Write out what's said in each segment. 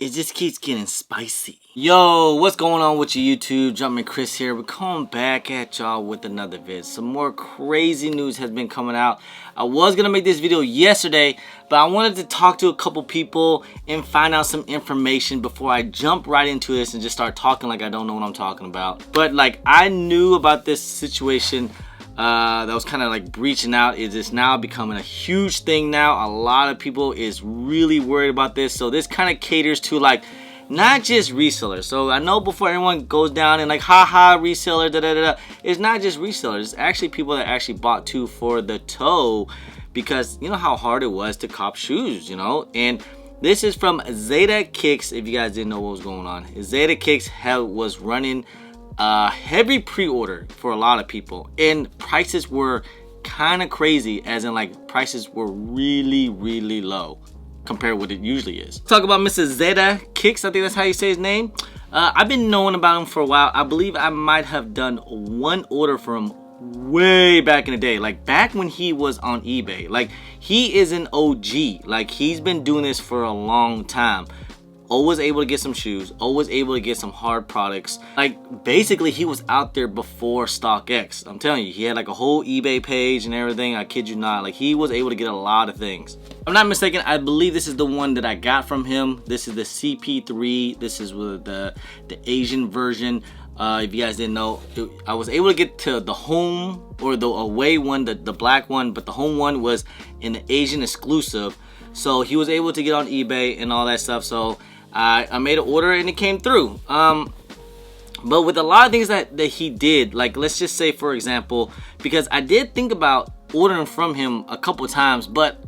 it just keeps getting spicy. Yo, what's going on with you YouTube? Jumpman Chris here. We're coming back at y'all with another vid. Some more crazy news has been coming out. I was gonna make this video yesterday, but I wanted to talk to a couple people and find out some information before I jump right into this and just start talking like I don't know what I'm talking about. But like, I knew about this situation that was kind of like breaching out. It is now becoming a huge thing now. A lot of people is really worried about this. So this kind of caters to like not just resellers. So I know before everyone goes down and like haha reseller da da da da, it's not just resellers. It's actually people that actually bought too for the toe, because you know how hard it was to cop shoes, you know. And this is from Zadehkicks. If you guys didn't know what was going on, Zadehkicks was running heavy pre-order for a lot of people, and prices were kind of crazy, as in like prices were really low compared to what it usually is. Talk about Mr. Zadehkicks, I think that's how you say his name. I've been knowing about him for a while. I believe I might have done one order for him way back in the day, like back when he was on eBay. Like, he is an OG. Like, he's been doing this for a long time. Always able to get some shoes, always able to get some hard products. Like, basically he was out there before StockX. I'm telling you, he had like a whole eBay page and everything. I kid you not. Like, he was able to get a lot of things. If I'm not mistaken, I believe this is the one that I got from him. This is the CP3. This is with the Asian version. If you guys didn't know, I was able to get to the home or the away one, the black one, but the home one was an Asian exclusive. So he was able to get on eBay and all that stuff. So I made an order and it came through. But with a lot of things that he did, like, let's just say, for example, because I did think about ordering from him a couple times, but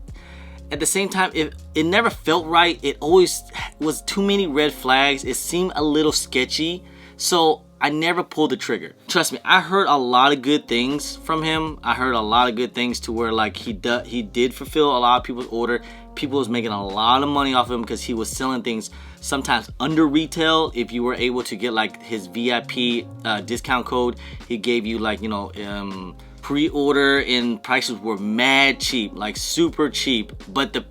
at the same time, it never felt right. It always was too many red flags. It seemed a little sketchy. So I never pulled the trigger. Trust me, I heard a lot of good things from him. I heard a lot of good things to where like he did fulfill a lot of people's order. People was making a lot of money off of him because he was selling things sometimes under retail. If you were able to get like his VIP discount code, he gave you like, you know, pre-order, and prices were mad cheap, like super cheap. But the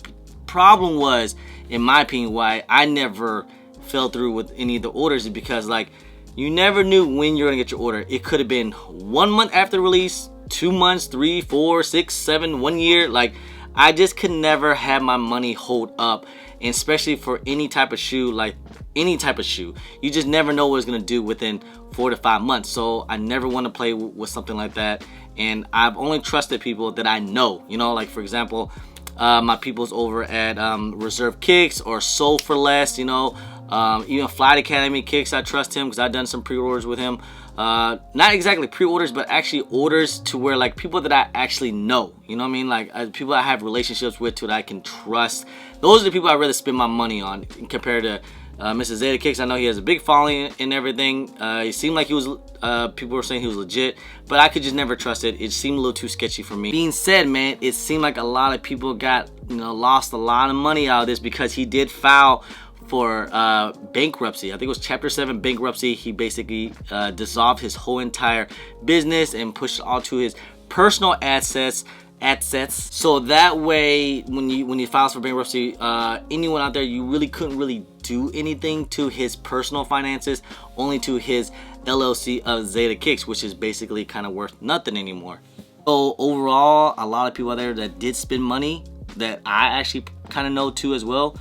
problem was, in my opinion, why I never fell through with any of the orders is because like, you never knew when you're gonna get your order. It could have been 1 month after release, 2 months, 3, 4, 6, 7, 1 year. Like, I just could never have my money hold up, and especially for any type of shoe, like any type of shoe. You just never know what it's gonna do within 4 to 5 months. So I never want to play with something like that. And I've only trusted people that I know. You know, like for example, my people's over at Reserve Kicks or Sold for Less. You know. Even Flight Academy Kicks, I trust him because I've done some pre-orders with him. Not exactly pre-orders, but actually orders to where like people that I actually know, you know what I mean? Like people I have relationships with that I can trust. Those are the people I'd rather spend my money on compared to Mr. Zadehkicks. I know he has a big following and everything. He seemed like he was, people were saying he was legit, but I could just never trust it. It seemed a little too sketchy for me. Being said, man, it seemed like a lot of people got, you know, lost a lot of money out of this because he did file for bankruptcy. I think it was Chapter 7 bankruptcy. He basically dissolved his whole entire business and pushed it all to his personal assets. So that way, when you files for bankruptcy, anyone out there, you really couldn't really do anything to his personal finances, only to his LLC of Zadehkicks, which is basically kind of worth nothing anymore. So overall, a lot of people out there that did spend money that I actually kind of know too as well,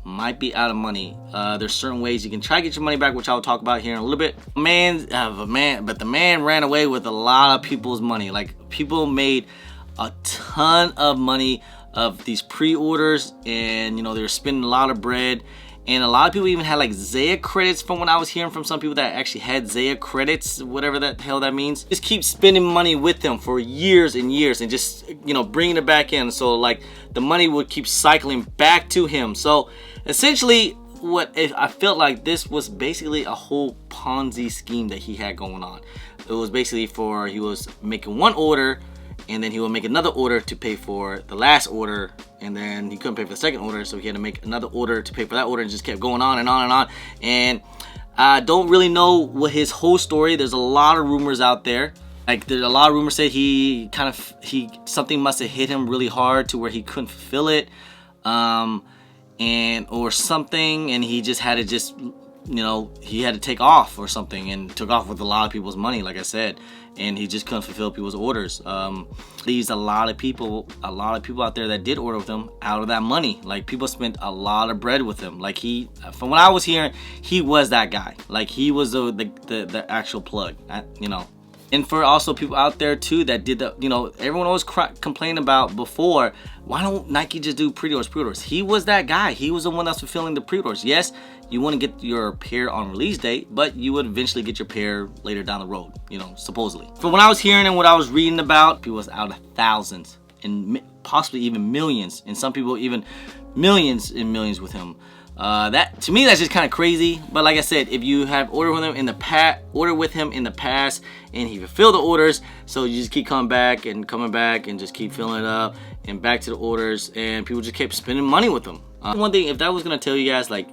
might be out of money. There's certain ways you can try to get your money back, which I'll talk about here in a little bit. But the man ran away with a lot of people's money. Like, people made a ton of money of these pre-orders, and you know, they were spending a lot of bread. And a lot of people even had like Zaya credits, from what I was hearing from some people that actually had Zaya credits, whatever the hell that means. Just keep spending money with them for years and years and just, you know, bringing it back in. So like the money would keep cycling back to him. So essentially I felt like this was basically a whole Ponzi scheme that he had going on. It was basically he was making one order, and then he would make another order to pay for the last order, and then he couldn't pay for the second order, so he had to make another order to pay for that order, and just kept going on and on and on. And I don't really know what his whole story. There's a lot of rumors out there. Like, there's a lot of rumors say something must have hit him really hard to where he couldn't fulfill it. and or something, and he just had to he had to take off or something, and took off with a lot of people's money, like I said, and he just couldn't fulfill people's orders. Leaves a lot of people out there that did order with him out of that money. Like, people spent a lot of bread with him. Like, from what I was hearing, he was that guy. Like, he was the actual plug, And for also people out there too that did everyone always complained about before, why don't Nike just do pre-orders? He was that guy. He was the one that's fulfilling the pre-orders. Yes, you want to get your pair on release date, but you would eventually get your pair later down the road, supposedly. From what I was hearing and what I was reading about, people was out of thousands and possibly even millions, and some people even millions and millions with him. That, to me, that's just kind of crazy. But like I said, if you have ordered with him in the past, and he fulfilled the orders, so you just keep coming back and just keep filling it up and back to the orders, and people just kept spending money with him. One thing, if that was gonna tell you guys, like,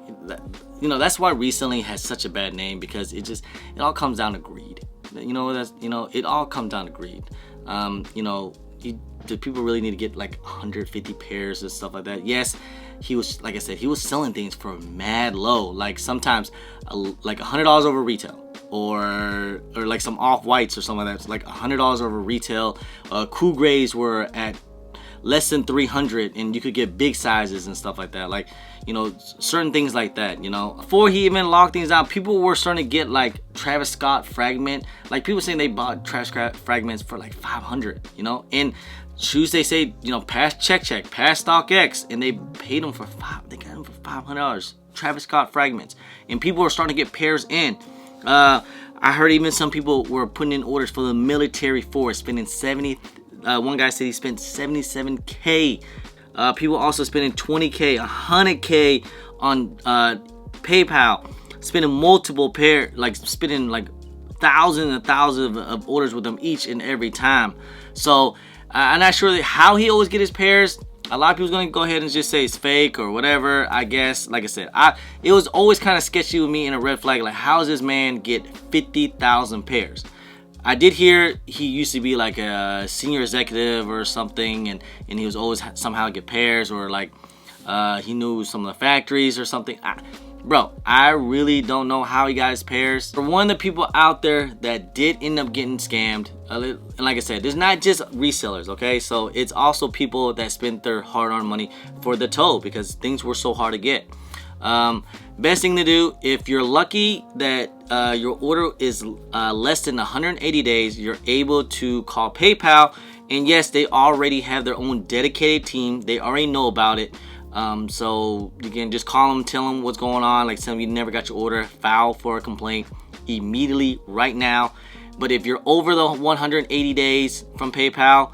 that's why reselling has such a bad name, because it all comes down to greed. It all comes down to greed. Do people really need to get like 150 pairs and stuff like that? Yes, he was, like I said, he was selling things for mad low, like sometimes like $100 over retail, or like some off-whites or something like that. It's like $100 over retail. Cool grays were at less than 300, and you could get big sizes and stuff like that. Like, certain things like that. Before he even locked things out, people were starting to get like Travis Scott fragment. Like, people saying they bought Travis Scott fragments for like 500. And shoes, they say, past check, past StockX, and they paid them for they got them for $500. Travis Scott fragments, and people were starting to get pairs in. I heard even some people were putting in orders for the military force, spending 70. One guy said he spent 77K. People also spending 20K, 100K on PayPal, spending multiple spending like thousands and thousands of orders with them each and every time. So I'm not sure how he always get his pairs. A lot of people's gonna go ahead and just say it's fake or whatever. I guess, like I said, it was always kind of sketchy with me, and a red flag. Like, how does this man get 50,000 pairs? I did hear he used to be like a senior executive or something, and he was always somehow get pairs, or like he knew some of the factories or something. Bro, I really don't know how he got his pairs. For one of the people out there that did end up getting scammed, and like I said, it's not just resellers, okay? So it's also people that spent their hard-earned money for the toe, because things were so hard to get. Best thing to do, if you're lucky that your order is less than 180 days, you're able to call PayPal, and yes, they already have their own dedicated team. They already know about it. So you can just call them, tell them what's going on, like, tell them you never got your order, file for a complaint immediately right now. But if you're over the 180 days from PayPal,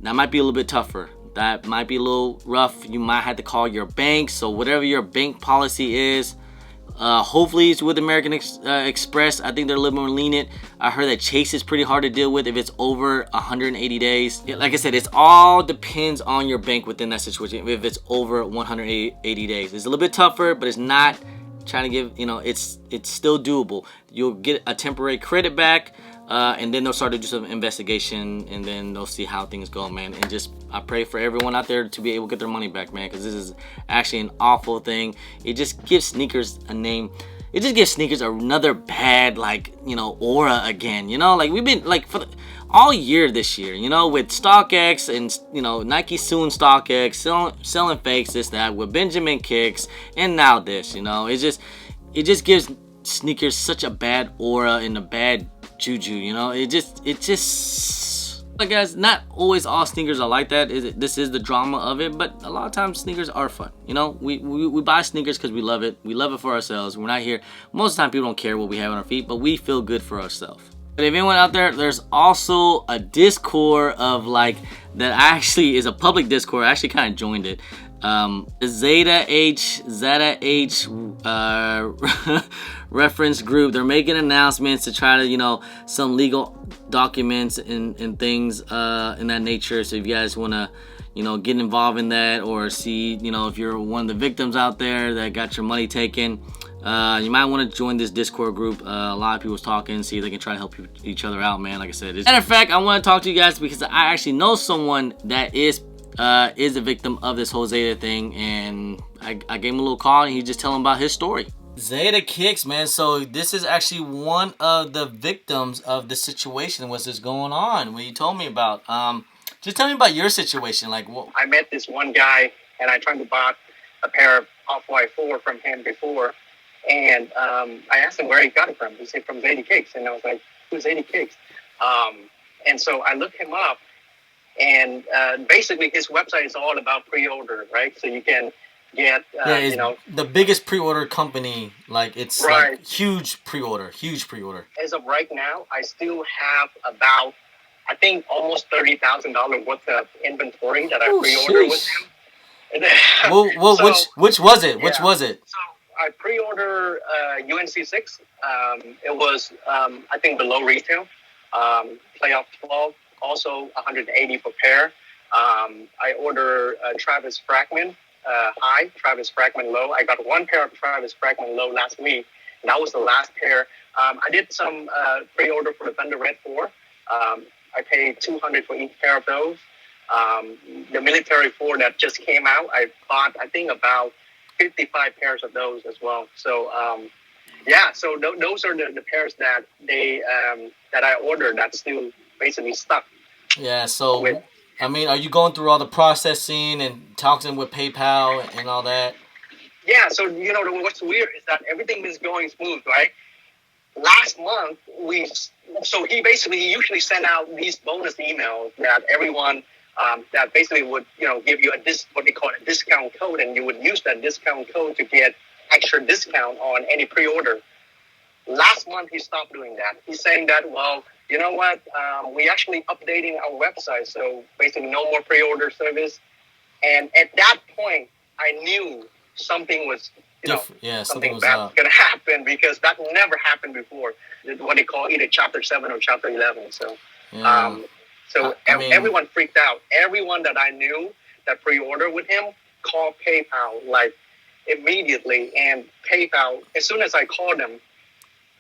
that might be a little bit tougher. That might be a little rough. You might have to call your bank. So whatever your bank policy is, hopefully it's with American Express. I think they're a little more lenient. I heard that Chase is pretty hard to deal with if it's over 180 days. Like I said, it all depends on your bank within that situation. If it's over 180 days, it's a little bit tougher, but it's not trying to give, it's still doable. You'll get a temporary credit back, and then they'll start to do some investigation, and then they'll see how things go, man. And just, I pray for everyone out there to be able to get their money back, man, because this is actually an awful thing. It just gives sneakers a name. It just gives sneakers another bad, aura again. Like, we've been, like, for all year this year, with StockX and, Nike suing StockX, selling fakes, this, that, with Benjamin Kicks, and now this, it just gives sneakers such a bad aura and a bad juju, it just, like, guys, not always all sneakers are like that. This is the drama of it, but a lot of times sneakers are fun. We buy sneakers because we love it. We love it for ourselves. We're not here. Most of the time, people don't care what we have on our feet, but we feel good for ourselves. But if anyone out there, there's also a Discord of that actually is a public Discord. I actually kind of joined it. Zadehkicks reference group. They're making announcements to try to, some legal documents and things in that nature. So if you guys want to, get involved in that, or see, if you're one of the victims out there that got your money taken, you might want to join this Discord group. A lot of people's talking, see if they can try to help each other out, man. Like I said, matter of fact, I want to talk to you guys because I actually know someone that is is a victim of this whole Zeta thing, and I gave him a little call, and he just telling about his story. Zadehkicks, man. So this is actually one of the victims of the situation. What's this going on? What you told me about? Just tell me about your situation. Like, what? I met this one guy, and I tried to buy a pair of Off-White 4 from him before, and I asked him where he got it from. He said from Zadehkicks, and I was like, who's Zadehkicks? And so I looked him up, and basically his website is all about pre-order, right? So you can get, the biggest pre-order company. Like, it's right. Like huge pre-order. As of right now, I still have about, I think, almost $30,000 worth of inventory that I pre-ordered with him. Which was it? Yeah. Which was it? So I pre-ordered UNC 6. It was, I think, below retail. Playoff 12, also 180 per pair. I ordered Travis Fragment high, Travis Fragment low. I got one pair of Travis Fragment low last week. And that was the last pair. I did some pre-order for the Thunder Red 4. I paid $200 for each pair of those. The Military 4 that just came out, I bought, I think, about 55 pairs of those as well. So, so those are the pairs that that I ordered that's still basically stuck. Yeah, so, I mean, are you going through all the processing and talking with PayPal and all that? Yeah, so, what's weird is that everything is going smooth, right? Last month, he usually sent out these bonus emails that everyone, that basically would, give you what they call a discount code, and you would use that discount code to get extra discount on any pre-order. Last month, he stopped doing that. He's saying that, well, you know what, we actually updating our website, so basically no more pre-order service. And at that point, I knew something was, something bad was going to happen, because that never happened before. What they call either Chapter 7 or Chapter 11. So, everyone freaked out. Everyone that I knew that pre-ordered with him called PayPal like immediately. And PayPal, as soon as I called them,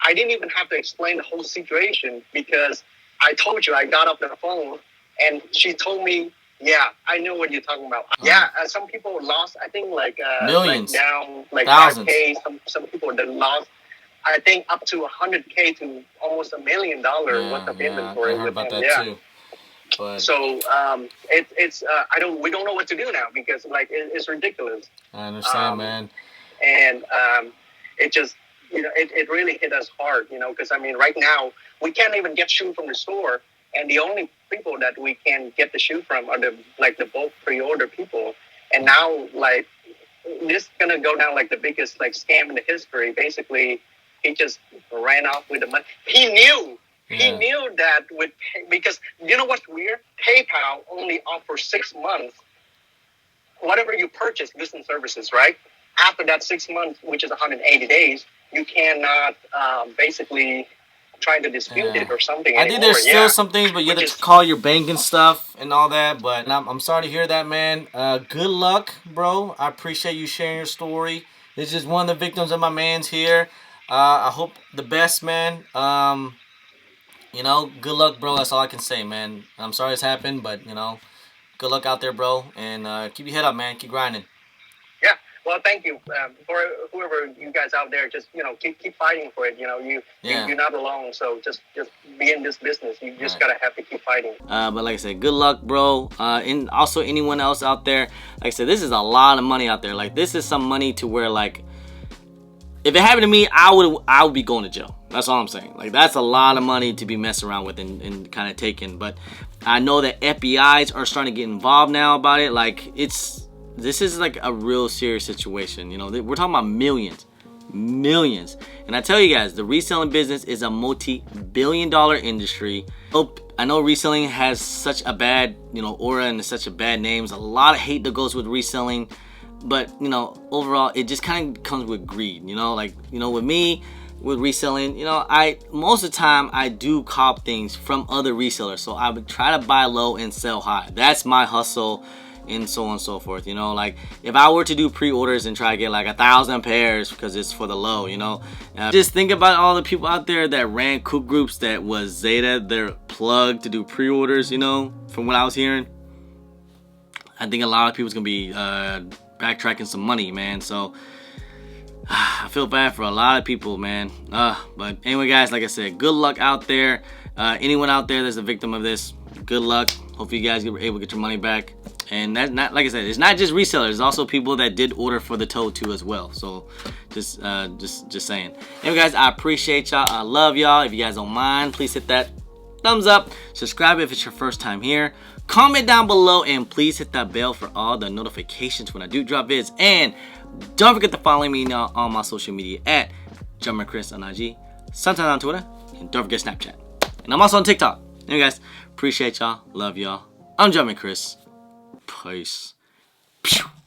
I didn't even have to explain the whole situation, because I told you I got off the phone and she told me, yeah, I know what you're talking about. Yeah, some people lost, I think, millions, down thousands. 5K. Some people that lost, I think, up to 100K to almost $1 million worth of inventory. I heard about that too. But so we don't know what to do now, because it's ridiculous. I understand, man. And it just, it really hit us hard, because I mean, right now we can't even get shoe from the store, and the only people that we can get the shoe from are the bulk pre-order people. And now, this is gonna go down like the biggest scam in the history. Basically, he just ran off with the money. He knew that because you know what's weird? PayPal only offers 6 months. Whatever you purchase, goods and services, right? After that 6 months, which is 180 days, you cannot basically try to dispute it or something. I think there's still some things, but you have to call your bank and stuff and all that. But I'm sorry to hear that, man. Good luck, bro. I appreciate you sharing your story. This is one of the victims of my man's here. I hope the best, man. Good luck, bro. That's all I can say, man. I'm sorry it's happened, but, good luck out there, bro. And keep your head up, man. Keep grinding. Yeah. Well, thank you. For whoever you guys out there, just, keep fighting for it. You're not alone. So just be in this business. You just gotta have to keep fighting. But like I said, good luck, bro. And also anyone else out there, like I said, this is a lot of money out there. Like, this is some money to where, if it happened to me, I would be going to jail. That's all I'm saying. That's a lot of money to be messing around with and kind of taking. But I know that FBIs are starting to get involved now about it. This is a real serious situation. We're talking about millions. And I tell you guys, the reselling business is a multi-billion-dollar industry. I know reselling has such a bad, aura and such a bad name. There's a lot of hate that goes with reselling. But, overall, it just kind of comes with greed, with me, with reselling, most of the time, I do cop things from other resellers. So I would try to buy low and sell high. That's my hustle, and so on and so forth, if I were to do pre-orders and try to get 1,000 pairs because it's for the low, just think about all the people out there that ran cook groups that was Zeta, their plug to do pre-orders, from what I was hearing. I think a lot of people's gonna be backtracking some money, man. So I feel bad for a lot of people, man. But anyway, guys, like I said, good luck out there. Anyone out there that's a victim of this, good luck. Hopefully you guys were able to get your money back. And that's not, like I said, it's not just resellers. It's also people that did order for the toad too as well. So just saying. Anyway, guys, I appreciate y'all. I love y'all. If you guys don't mind, please hit that thumbs up. Subscribe if it's your first time here. Comment down below and please hit that bell for all the notifications when I do drop vids. And don't forget to follow me now on my social media at Chris on IG, sometimes on Twitter, and don't forget Snapchat. And I'm also on TikTok. Anyway, guys, appreciate y'all. Love y'all. I'm Chris. Peace.